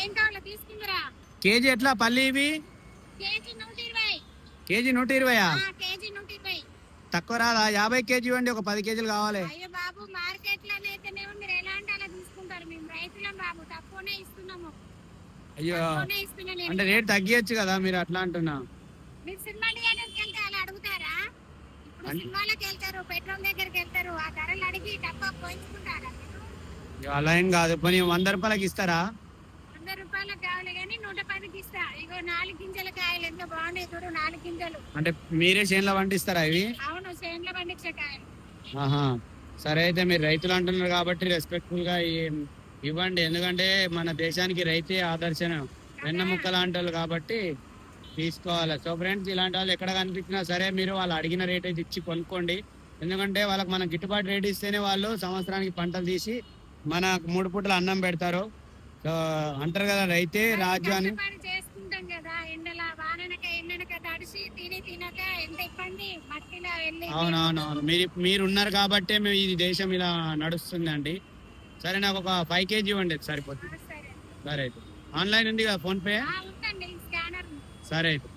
ఏం కావాలో తీసుకుందిరా. కేజీ ఎట్లా పల్లి ఇవి? కేజీ 120. కేజీ 120. కేజీ 120. తక్కువ రాదా? 50 కేజీ ఇవ్వండి, ఒక 10 కేజీలు కావాలి. అయ్యో బాబు, మార్కెట్ లో అయితేనేమో మీరు ఎలాంటి అలా తీసుకుంటారు, మేము రైతులం బాబు, తక్కువనే ఇస్తున్నాము. అయ్యో, అంటే రేట్ తగ్గియచ్చు కదా, మీరు అట్లా అంటున్నా. మీరు సినిమా థియేటర్కి వెళ్తే అలా అడుగుతారా? ఇప్పుడు సినిమాలకు వెళ్తారు, పెట్రోల్ దగ్గరికి వెళ్తారు, ఆ ధరలు అడిగి డబ్బా పోయించుకుంటారా? అలా ఏం కాదు, పోనీ 100 రూపాయలకి ఇస్తారా? 100 రూపాయలకు కావాలి కానీ 110కి ఇస్తా. ఇగో 4 గింజల కాయలు ఎంత బాగున్నాయి చూడు, 4 గింజలు. అంటే మీరే చేనులో పండిస్తారా ఇవి? అవును, చేనులో పండించే కాయలు. ఆహా, సరే అయితే మీరు రైతులు అంటున్నారు కాబట్టి రెస్పెక్ట్ఫుల్ గా ఇవ్వండి, ఎందుకంటే మన దేశానికి రైతే ఆదర్శనం, వెన్నముక్క లాంటి వాళ్ళు కాబట్టి తీసుకోవాలి. సో ఫ్రెండ్స్, ఇలాంటి వాళ్ళు ఎక్కడ కనిపించినా సరే మీరు వాళ్ళు అడిగిన రేట్ అయితే ఇచ్చి కొనుక్కోండి, ఎందుకంటే వాళ్ళకి మనం గిట్టుబాటు రేట్ ఇస్తేనే వాళ్ళు సంవత్సరానికి పంటలు తీసి మనకు 3 పూటలు అన్నం పెడతారు. సో అంటారు కదా, రైతే రాజు అని. చేసుకుంటాం కదా, ఎండలా వాననక ఎండనక తడిసి తిని తినక ఎంత ఇబ్బంది, మట్టిలో వెళ్ళి. అవునవునవును, మీరు ఉన్నారు కాబట్టి మేము ఈ దేశం ఇలా నడుస్తుంది అండి. సరే, నాకు ఒక 5 కేజీ ఇవ్వండి, సరిపోతుంది. సరే అయితే ఆన్లైన్ ఉంది కదా, ఫోన్ పే? స్కానర్. సరే అయితే.